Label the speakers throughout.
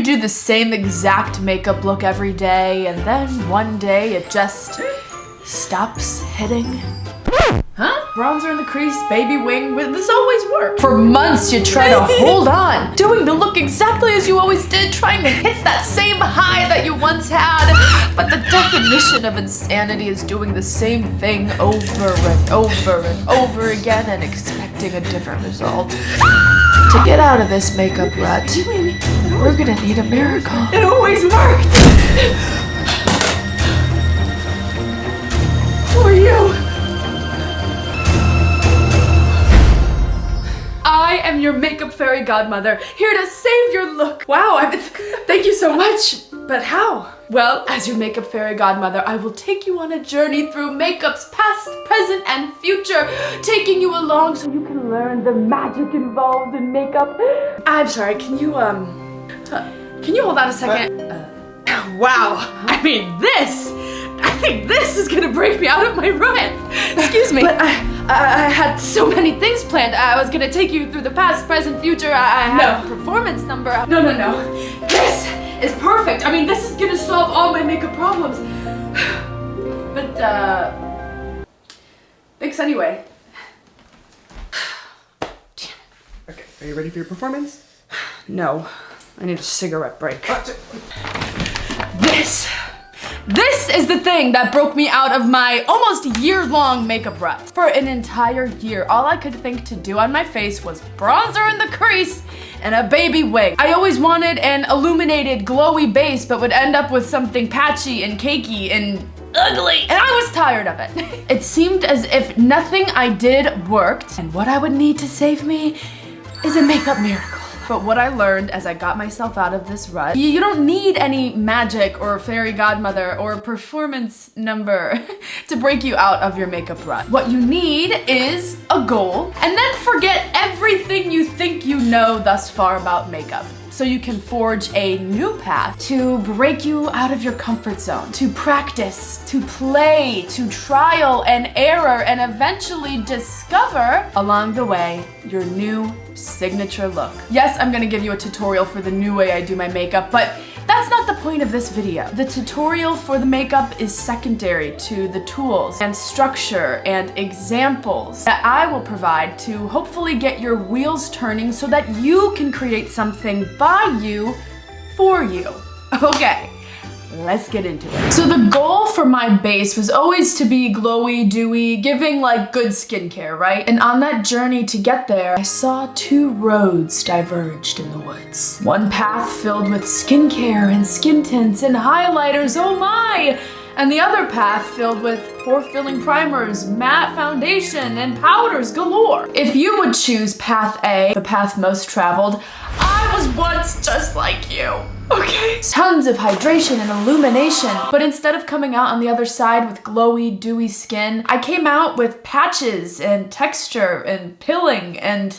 Speaker 1: you do the same exact makeup look every day and then one day it just stops hitting? Huh? Bronzer in the crease, baby wing, this always works. For months you try to hold on, doing the look exactly as you always did, trying to hit that same high that you once had. But the definition of insanity is doing the same thing over and over and over again and expecting a different result. To get out of this makeup rut, we're gonna need a miracle. It always worked! Who are you? I am your makeup fairy godmother, here to save your look. Wow, thank you so much. But how? Well, as your makeup fairy godmother, I will take you on a journey through makeup's past, present, and future, taking you along so you can learn the magic involved in makeup. I'm sorry, can you hold on a second? Wow, I think this is gonna break me out of my rut. Excuse me. But I had so many things planned. I was gonna take you through the past, present, future. I had a performance number. No. This is perfect. I mean, this is gonna solve all my makeup problems. But, thanks anyway.
Speaker 2: Okay, are you ready for your performance?
Speaker 1: No, I need a cigarette break. This is the thing that broke me out of my almost year-long makeup rut. For an entire year, all I could think to do on my face was bronzer in the crease and a baby wig. I always wanted an illuminated, glowy base, but would end up with something patchy and cakey and ugly, and I was tired of it. It seemed as if nothing I did worked, and what I would need to save me is a makeup miracle. But what I learned as I got myself out of this rut, you don't need any magic or fairy godmother or performance number to break you out of your makeup rut. What you need is a goal, and then forget everything you think you know thus far about makeup, so you can forge a new path to break you out of your comfort zone, to practice, to play, to trial and error, and eventually discover along the way your new signature look. Yes, I'm gonna give you a tutorial for the new way I do my makeup, but that's not the point of this video. The tutorial for the makeup is secondary to the tools and structure and examples that I will provide to hopefully get your wheels turning so that you can create something by you for you. Okay, let's get into it. So the goal for my base was always to be glowy, dewy, giving like good skincare, right? And on that journey to get there, I saw two roads diverged in the woods. One path filled with skincare and skin tints and highlighters, oh my! And the other path filled with pore-filling primers, matte foundation, and powders galore. If you would choose path A, the path most traveled, I was once just like you. Okay. Tons of hydration and illumination, but instead of coming out on the other side with glowy, dewy skin, I came out with patches and texture and pilling and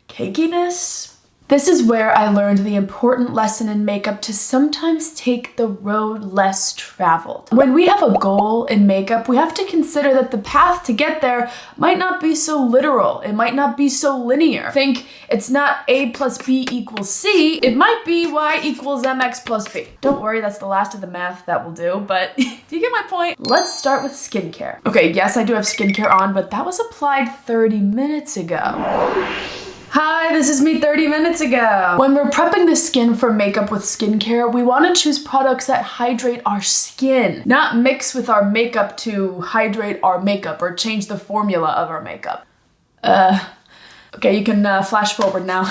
Speaker 1: cakiness. This is where I learned the important lesson in makeup to sometimes take the road less traveled. When we have a goal in makeup, we have to consider that the path to get there might not be so literal. It might not be so linear. Think it's not A plus B equals C. It might be Y equals MX plus B. Don't worry, that's the last of the math that will do, but do you get my point? Let's start with skincare. Okay, yes, I do have skincare on, but that was applied 30 minutes ago. Hi, this is me 30 minutes ago. When we're prepping the skin for makeup with skincare, we want to choose products that hydrate our skin, not mix with our makeup to hydrate our makeup or change the formula of our makeup. Okay, you can flash forward now.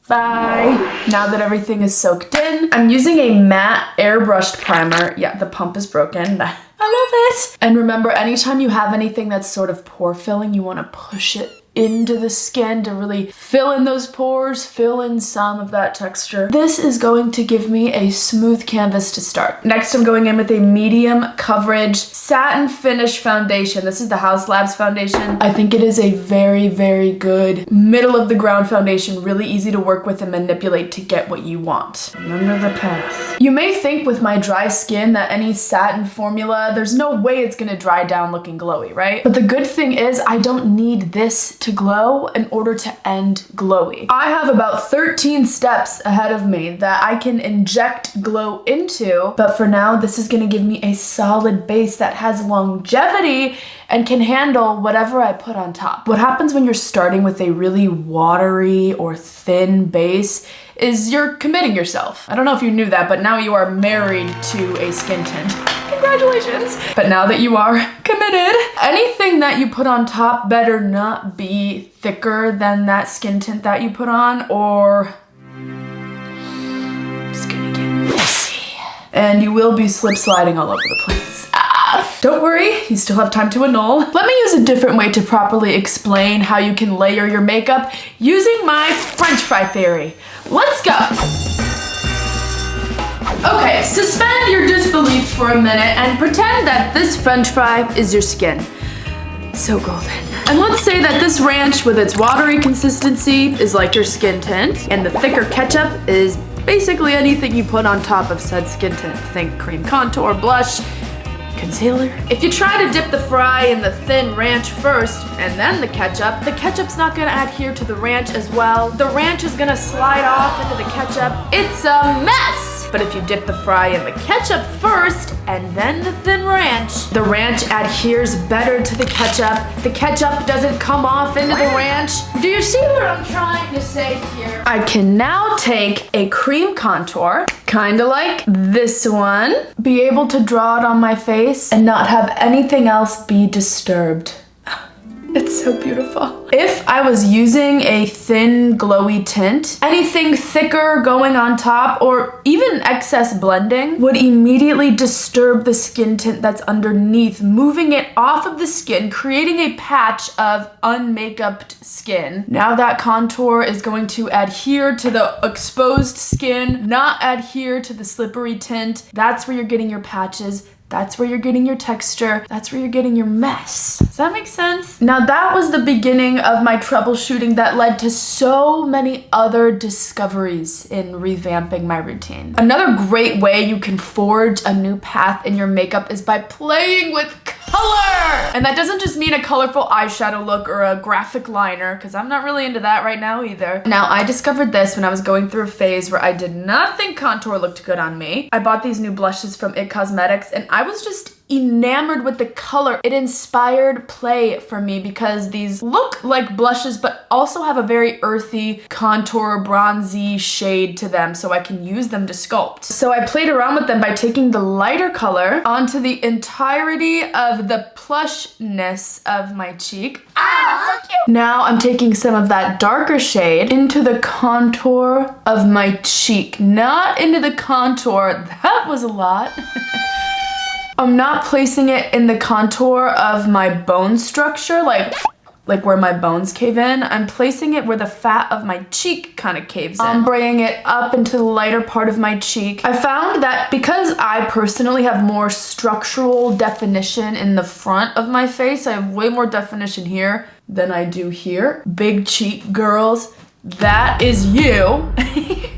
Speaker 1: Bye. Now that everything is soaked in, I'm using a matte airbrushed primer. Yeah, the pump is broken. I love it. And remember, anytime you have anything that's sort of pore filling, you want to push it into the skin to really fill in those pores, fill in some of that texture. This is going to give me a smooth canvas to start. Next, I'm going in with a medium coverage satin finish foundation. This is the House Labs foundation. I think it is a very, very good middle of the ground foundation, really easy to work with and manipulate to get what you want. Remember the path. You may think with my dry skin that any satin formula, there's no way it's gonna dry down looking glowy, right? But the good thing is I don't need this to glow in order to end glowy. I have about 13 steps ahead of me that I can inject glow into, but for now, this is gonna give me a solid base that has longevity and can handle whatever I put on top. What happens when you're starting with a really watery or thin base is you're committing yourself. I don't know if you knew that, but now you are married to a skin tint. Congratulations. But now that you are committed, anything that you put on top better not be thicker than that skin tint that you put on, or it's gonna get messy. And you will be slip sliding all over the place. Don't worry, you still have time to annul. Let me use a different way to properly explain how you can layer your makeup using my French fry theory. Let's go. Okay, suspend your disbelief for a minute and pretend that this French fry is your skin. So golden. And let's say that this ranch with its watery consistency is like your skin tint, and the thicker ketchup is basically anything you put on top of said skin tint. Think cream contour, blush, concealer. If you try to dip the fry in the thin ranch first and then the ketchup's not gonna adhere to the ranch as well. The ranch is gonna slide off into the ketchup. It's a mess! But if you dip the fry in the ketchup first and then the thin ranch, the ranch adheres better to the ketchup. The ketchup doesn't come off into the ranch. Do you see what I'm trying to say here? I can now take a cream contour, kinda like this one, be able to draw it on my face and not have anything else be disturbed. It's so beautiful. If I was using a thin glowy tint, anything thicker going on top or even excess blending would immediately disturb the skin tint that's underneath, moving it off of the skin, creating a patch of unmakeuped skin. Now that contour is going to adhere to the exposed skin, not adhere to the slippery tint. That's where you're getting your patches. That's where you're getting your texture. That's where you're getting your mess. Does that make sense? Now that was the beginning of my troubleshooting that led to so many other discoveries in revamping my routine. Another great way you can forge a new path in your makeup is by playing with color! And that doesn't just mean a colorful eyeshadow look or a graphic liner, because I'm not really into that right now either. Now, I discovered this when I was going through a phase where I did not think contour looked good on me. I bought these new blushes from IT Cosmetics and I was just enamored with the color. It inspired play for me because these look like blushes but also have a very earthy contour bronzy shade to them, so I can use them to sculpt. So I played around with them by taking the lighter color onto the entirety of the plushness of my cheek. Ah, so cute! Now I'm taking some of that darker shade into the contour of my cheek, not into the contour. That was a lot. I'm not placing it in the contour of my bone structure, like where my bones cave in. I'm placing it where the fat of my cheek kind of caves in. Ombreing it up into the lighter part of my cheek. I found that because I personally have more structural definition in the front of my face, I have way more definition here than I do here. Big cheek girls. That is you.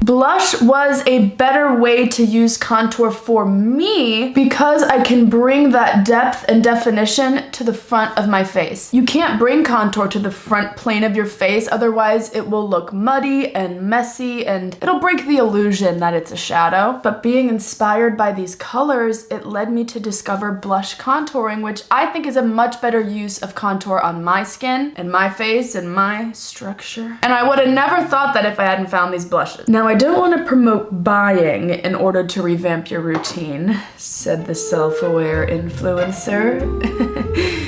Speaker 1: Blush was a better way to use contour for me because I can bring that depth and definition to the front of my face. You can't bring contour to the front plane of your face, otherwise it will look muddy and messy and it'll break the illusion that it's a shadow. But being inspired by these colors, it led me to discover blush contouring, which I think is a much better use of contour on my skin and my face and my structure. And I would have never thought that if I hadn't found these blushes. Now, I don't want to promote buying in order to revamp your routine, said the self-aware influencer.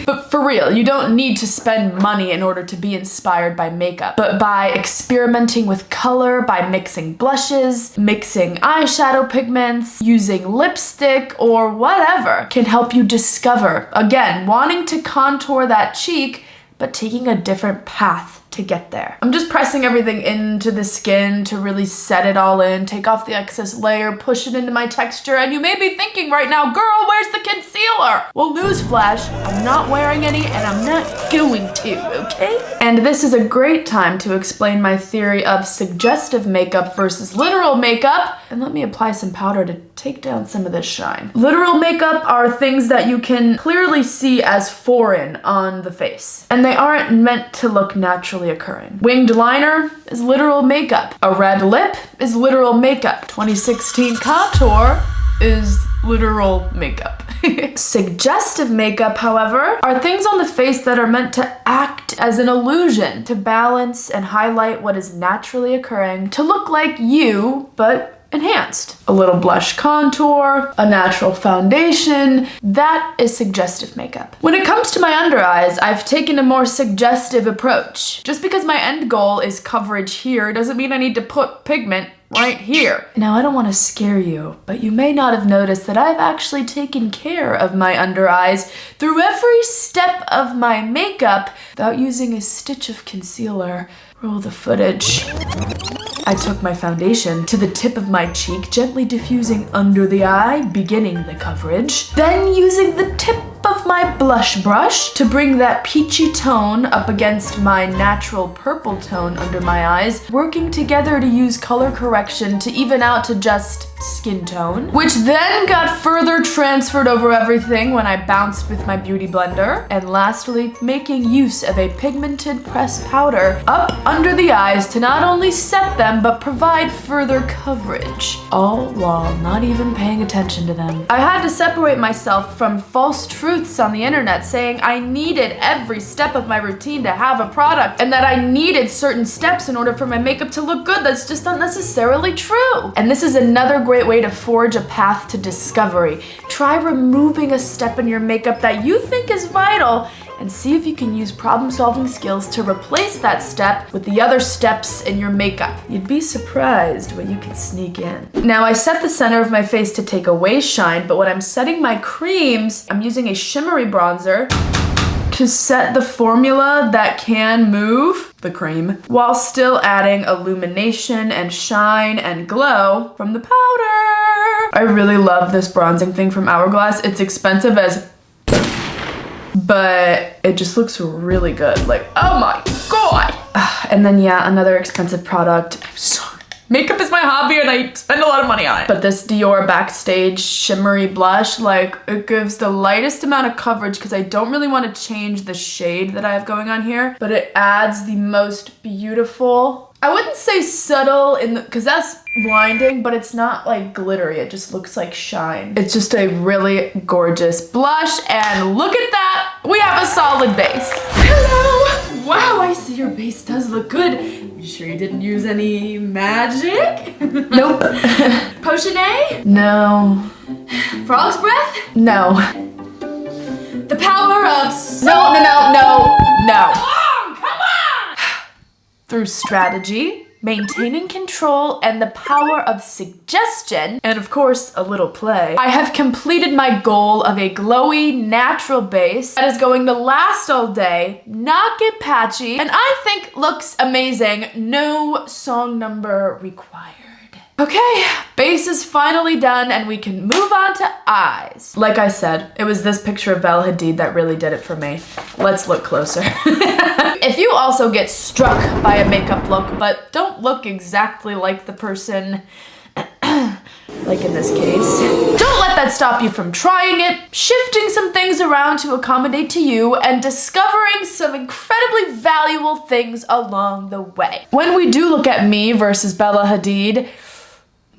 Speaker 1: But for real, you don't need to spend money in order to be inspired by makeup. But by experimenting with color, by mixing blushes, mixing eyeshadow pigments, using lipstick, or whatever can help you discover, again, wanting to contour that cheek, but taking a different path to get there. I'm just pressing everything into the skin to really set it all in, take off the excess layer, push it into my texture, and you may be thinking right now, girl, where's the concealer? Well, newsflash, I'm not wearing any and I'm not going to, okay? And this is a great time to explain my theory of suggestive makeup versus literal makeup, and let me apply some powder to take down some of this shine. Literal makeup are things that you can clearly see as foreign on the face, and they aren't meant to look naturally occurring. Winged liner is literal makeup. A red lip is literal makeup. 2016 contour is literal makeup. Suggestive makeup, however, are things on the face that are meant to act as an illusion, to balance and highlight what is naturally occurring, to look like you, but enhanced. A little blush contour, a natural foundation, that is suggestive makeup. When it comes to my under eyes, I've taken a more suggestive approach. Just because my end goal is coverage here doesn't mean I need to put pigment right here. Now, I don't want to scare you, but you may not have noticed that I've actually taken care of my under eyes through every step of my makeup without using a stitch of concealer. Roll the footage. I took my foundation to the tip of my cheek, gently diffusing under the eye, beginning the coverage. Then using the tip of my blush brush to bring that peachy tone up against my natural purple tone under my eyes, working together to use color correction to even out to just skin tone, which then got further transferred over everything when I bounced with my beauty blender. And lastly, making use of a pigmented pressed powder up under the eyes to not only set them, but provide further coverage, all while not even paying attention to them. I had to separate myself from false truths on the internet saying I needed every step of my routine to have a product and that I needed certain steps in order for my makeup to look good. That's just not necessarily true. And this is another great way to forge a path to discovery. Try removing a step in your makeup that you think is vital and see if you can use problem-solving skills to replace that step with the other steps in your makeup. You'd be surprised what you can sneak in. Now, I set the center of my face to take away shine, but when I'm setting my creams, I'm using a shimmery bronzer to set the formula that can move the cream while still adding illumination and shine and glow from the powder. I really love this bronzing thing from Hourglass. It's expensive as but it just looks really good. Like, oh my God. And then yeah, another expensive product. I'm sorry. Makeup is my hobby and I spend a lot of money on it. But this Dior Backstage shimmery blush, like it gives the lightest amount of coverage because I don't really want to change the shade that I have going on here, but it adds the most beautiful, I wouldn't say subtle because that's blinding, but it's not like glittery. It just looks like shine. It's just a really gorgeous blush, and look at that. We have a solid base. Hello. Wow, I see your base does look good. You sure you didn't use any magic? Nope. Potion A? No. Frog's breath? No. The power of No. Through strategy, maintaining control, and the power of suggestion, and of course, a little play, I have completed my goal of a glowy, natural base that is going to last all day, not get patchy, and I think looks amazing. No song number required. Okay, base is finally done and we can move on to eyes. Like I said, it was this picture of Bella Hadid that really did it for me. Let's look closer. If you also get struck by a makeup look, but don't look exactly like the person, like in this case, don't let that stop you from trying it, shifting some things around to accommodate to you, and discovering some incredibly valuable things along the way. When we do look at me versus Bella Hadid,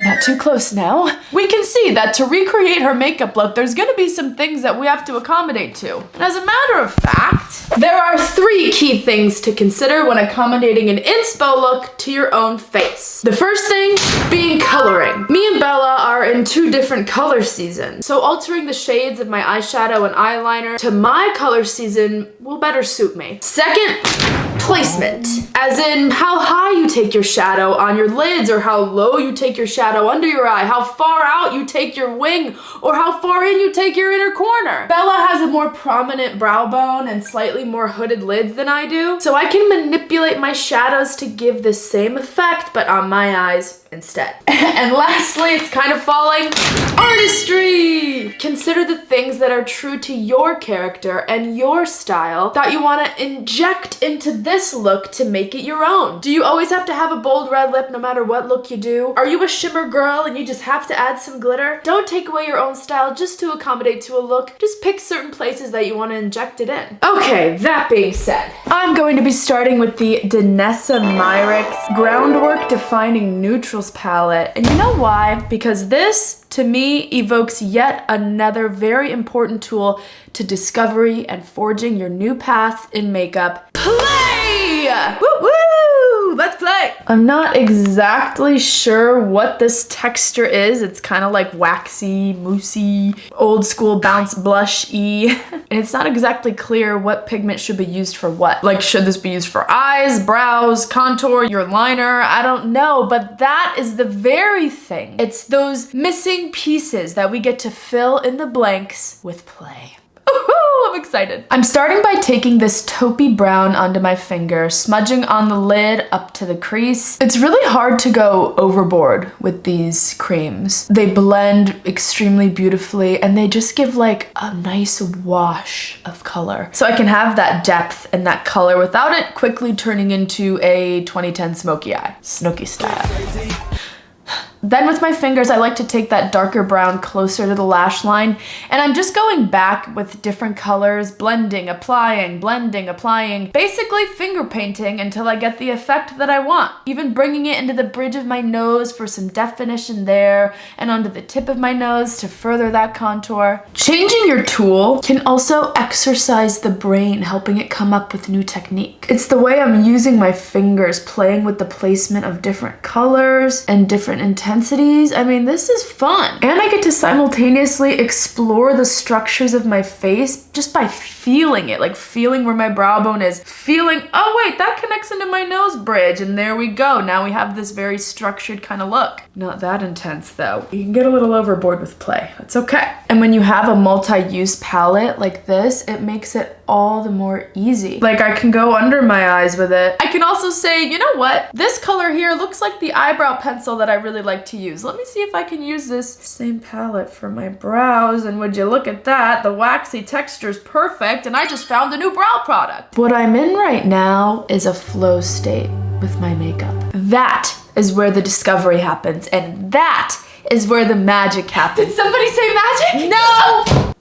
Speaker 1: not too close now, we can see that to recreate her makeup look, there's gonna be some things that we have to accommodate to. And as a matter of fact, there are 3 key things to consider when accommodating an inspo look to your own face. The first thing being coloring. Me and Bella are in 2 different color seasons, so altering the shades of my eyeshadow and eyeliner to my color season will better suit me. Second, placement, as in how high you take your shadow on your lids, or how low you take your shadow under your eye, how far out you take your wing, or how far in you take your inner corner. Bella has a more prominent brow bone and slightly more hooded lids than I do, so I can manipulate my shadows to give the same effect, but on my eyes instead. And lastly, it's kind of falling, artistry! Consider the things that are true to your character and your style that you want to inject into this look to make it your own. Do you always have to have a bold red lip no matter what look you do? Are you a shimmer girl and you just have to add some glitter? Don't take away your own style just to accommodate to a look. Just pick certain places that you want to inject it in. Okay, that being said, I'm going to be starting with the Danessa Myricks Groundwork Defining Neutrals palette. And you know why? Because this, to me, evokes yet another very important tool to discovery and forging your new path in makeup. Play! Woo woo! Let's play! I'm not exactly sure what this texture is. It's kind of like waxy, moussey, old school bounce blush-y. And it's not exactly clear what pigment should be used for what. Like, should this be used for eyes, brows, contour, your liner? I don't know, but that is the very thing. It's those missing pieces that we get to fill in the blanks with play. Ooh, I'm excited. I'm starting by taking this taupey brown onto my finger, smudging on the lid up to the crease. It's really hard to go overboard with these creams. They blend extremely beautifully and they just give like a nice wash of color. So I can have that depth and that color without it quickly turning into a 2010 smoky eye. Snooki style. Then with my fingers, I like to take that darker brown closer to the lash line, and I'm just going back with different colors, blending, applying, basically finger painting until I get the effect that I want. Even bringing it into the bridge of my nose for some definition there, and onto the tip of my nose to further that contour. Changing your tool can also exercise the brain, helping it come up with new technique. It's the way I'm using my fingers, playing with the placement of different colors and different intensities. I mean, this is fun. And I get to simultaneously explore the structures of my face just by feeling it, like feeling where my brow bone is, feeling, oh wait, that connects into my nose bridge, and there we go. Now we have this very structured kind of look. Not that intense though. You can get a little overboard with play. It's okay. And when you have a multi-use palette like this, it makes it all the more easy. Like, I can go under my eyes with it. I can also say, you know what? This color here looks like the eyebrow pencil that I really like to use. Let me see if I can use this same palette for my brows, and would you look at that? The waxy texture is perfect, and I just found a new brow product. What I'm in right now is a flow state with my makeup. That is where the discovery happens, and that is where the magic happens. Did somebody say magic? No!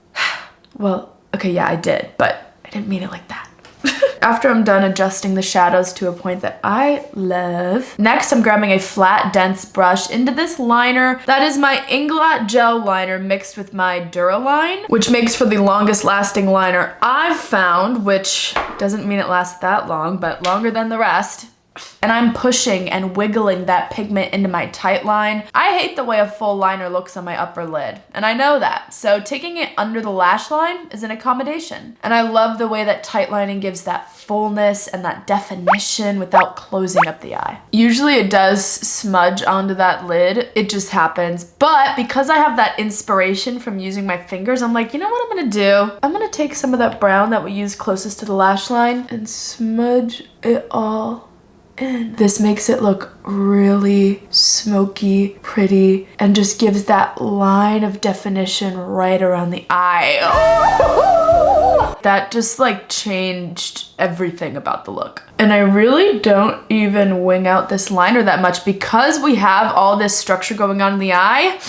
Speaker 1: Well, okay, yeah, I did, but I didn't mean it like that. After I'm done adjusting the shadows to a point that I love, next I'm grabbing a flat, dense brush into this liner. That is my Inglot gel liner mixed with my Duraline, which makes for the longest lasting liner I've found, which doesn't mean it lasts that long, but longer than the rest. And I'm pushing and wiggling that pigment into my tight line. I hate the way a full liner looks on my upper lid, and I know that. So taking it under the lash line is an accommodation. And I love the way that tight lining gives that fullness and that definition without closing up the eye. Usually it does smudge onto that lid. It just happens. But because I have that inspiration from using my fingers, I'm like, you know what I'm gonna do? I'm gonna take some of that brown that we use closest to the lash line and smudge it all in. This makes it look really smoky, pretty, and just gives that line of definition right around the eye. Oh! That just like changed everything about the look. And I really don't even wing out this liner that much because we have all this structure going on in the eye.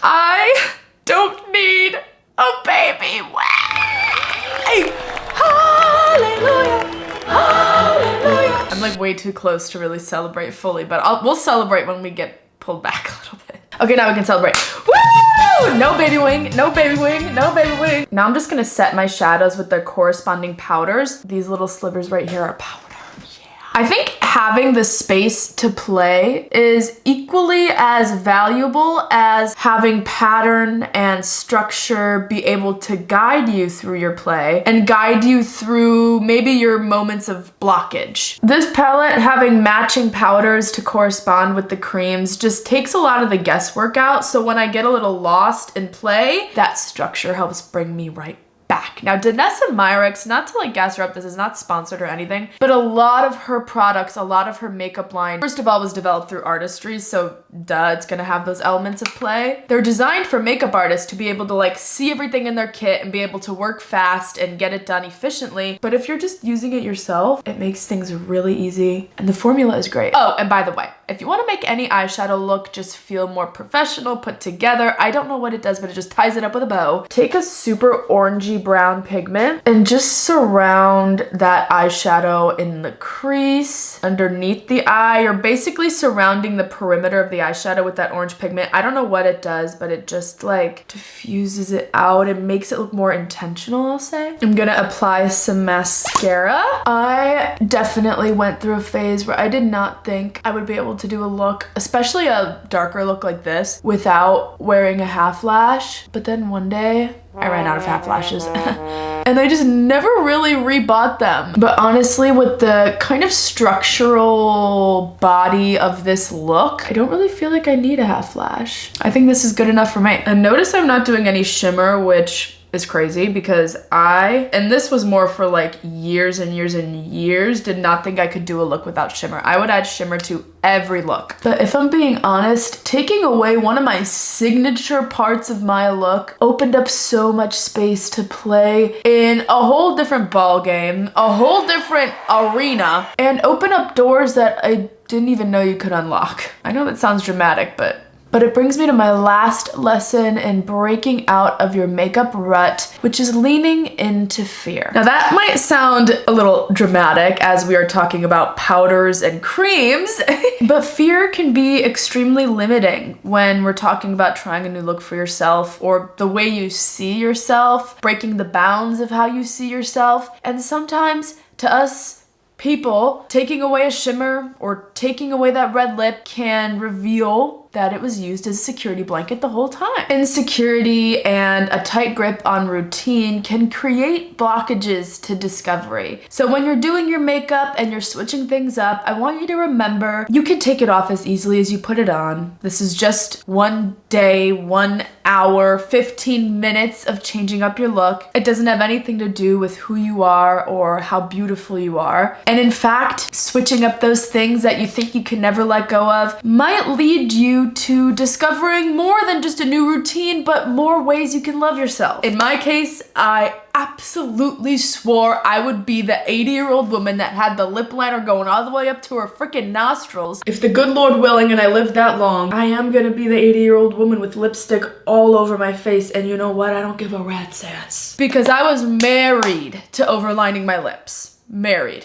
Speaker 1: I don't need a baby way. Hallelujah. Hallelujah. I'm like way too close to really celebrate fully, but we'll celebrate when we get pulled back a little bit. Okay, now we can celebrate. Woo! No baby wing, no baby wing, no baby wing. Now I'm just gonna set my shadows with their corresponding powders. These little slivers right here are powder. Yeah. I think having the space to play is equally as valuable as having pattern and structure be able to guide you through your play and guide you through maybe your moments of blockage. This palette, having matching powders to correspond with the creams, just takes a lot of the guesswork out, so when I get a little lost in play, that structure helps bring me right back. Now, Danessa Myricks, not to like gas her up, this is not sponsored or anything, but a lot of her products, a lot of her makeup line, first of all, was developed through artistry, so duh, it's gonna have those elements of play. They're designed for makeup artists to be able to like see everything in their kit and be able to work fast and get it done efficiently. But if you're just using it yourself, it makes things really easy, and the formula is great. Oh, and by the way, if you want to make any eyeshadow look just feel more professional, put together, I don't know what it does, but it just ties it up with a bow. Take a super orangey brown pigment and just surround that eyeshadow in the crease, underneath the eye. You're basically surrounding the perimeter of the eyeshadow with that orange pigment. I don't know what it does, but it just like diffuses it out and makes it look more intentional, I'll say. I'm gonna apply some mascara. I definitely went through a phase where I did not think I would be able to do a look, especially a darker look like this, without wearing a half lash. But then one day, I ran out of half lashes. And I just never really rebought them. But honestly, with the kind of structural body of this look, I don't really feel like I need a half lash. I think this is good enough for me. And notice I'm not doing any shimmer, which is crazy because and this was more for like years and years and years, did not think I could do a look without shimmer. I would add shimmer to every look. But if I'm being honest, taking away one of my signature parts of my look opened up so much space to play in a whole different ball game, a whole different arena, and open up doors that I didn't even know you could unlock. I know that sounds dramatic, but it brings me to my last lesson in breaking out of your makeup rut, which is leaning into fear. Now that might sound a little dramatic as we are talking about powders and creams, but fear can be extremely limiting when we're talking about trying a new look for yourself or the way you see yourself, breaking the bounds of how you see yourself. And sometimes to us people, taking away a shimmer or taking away that red lip can reveal that it was used as a security blanket the whole time. Insecurity and a tight grip on routine can create blockages to discovery. So when you're doing your makeup and you're switching things up, I want you to remember you can take it off as easily as you put it on. This is just one day, 1 hour, 15 minutes of changing up your look. It doesn't have anything to do with who you are or how beautiful you are. And in fact, switching up those things that you think you can never let go of might lead you to discovering more than just a new routine, but more ways you can love yourself. In my case, I absolutely swore I would be the 80-year-old woman that had the lip liner going all the way up to her freaking nostrils. If the good Lord willing and I live that long, I am gonna be the 80-year-old woman with lipstick all over my face, and you know what? I don't give a rat's ass. Because I was married to overlining my lips. Married?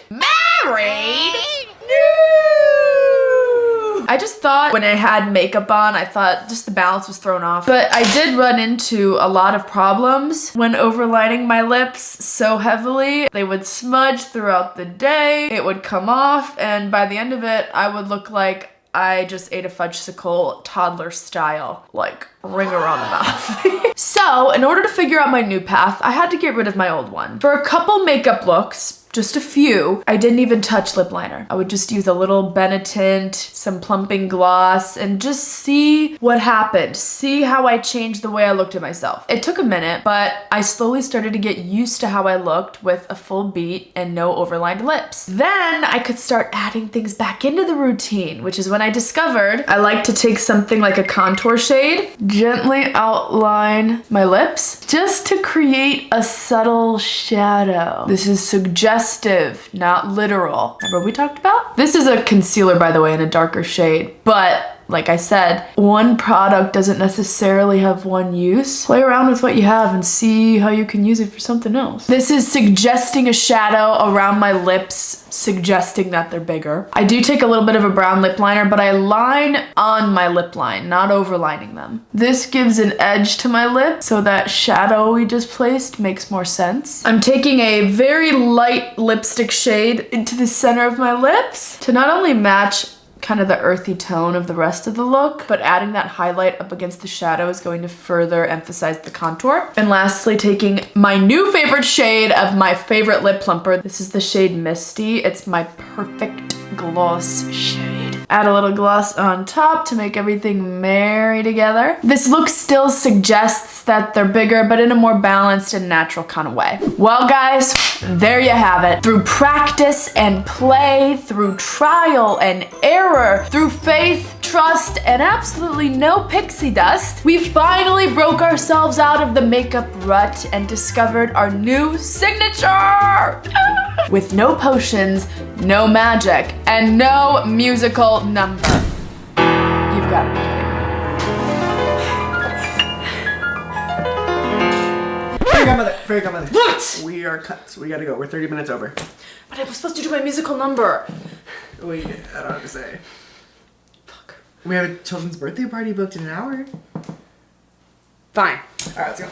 Speaker 1: I just thought when I had makeup on, I thought just the balance was thrown off. But I did run into a lot of problems when overlining my lips so heavily. They would smudge throughout the day, it would come off, and by the end of it, I would look like I just ate a fudgesicle toddler style, like ringer on the mouth. So in order to figure out my new path, I had to get rid of my old one. For a couple makeup looks, just a few, I didn't even touch lip liner. I would just use a little Benetint, some plumping gloss, and just see what happened. See how I changed the way I looked at myself. It took a minute, but I slowly started to get used to how I looked with a full beat and no overlined lips. Then I could start adding things back into the routine, which is when I discovered I like to take something like a contour shade, gently outline my lips, just to create a subtle shadow. This is Suggestive, not literal. Remember what we talked about? This is a concealer, by the way, in a darker shade, but Like I said, one product doesn't necessarily have one use. Play around with what you have and see how you can use it for something else. This is suggesting a shadow around my lips, suggesting that they're bigger. I do take a little bit of a brown lip liner, but I line on my lip line, not overlining them. This gives an edge to my lip, so that shadow we just placed makes more sense. I'm taking a very light lipstick shade into the center of my lips to not only match kind of the earthy tone of the rest of the look, but adding that highlight up against the shadow is going to further emphasize the contour. And lastly, taking my new favorite shade of my favorite lip plumper. This is the shade Misty. It's my perfect gloss shade. Add a little gloss on top to make everything marry together. This look still suggests that they're bigger, but in a more balanced and natural kind of way. Well, guys, there you have it. Through practice and play, through trial and error, through faith, trust, and absolutely no pixie dust, we finally broke ourselves out of the makeup rut and discovered our new signature! With no potions, no magic, and no musical number. You've got to be kidding me.
Speaker 2: Fairy godmother, fairy godmother.
Speaker 1: What?
Speaker 2: We are cut, so we gotta go. We're 30 minutes over.
Speaker 1: But I was supposed to do my musical number.
Speaker 2: Wait, I don't know what to say.
Speaker 1: Fuck.
Speaker 2: We have a children's birthday party booked in an hour. Fine. Alright, let's go.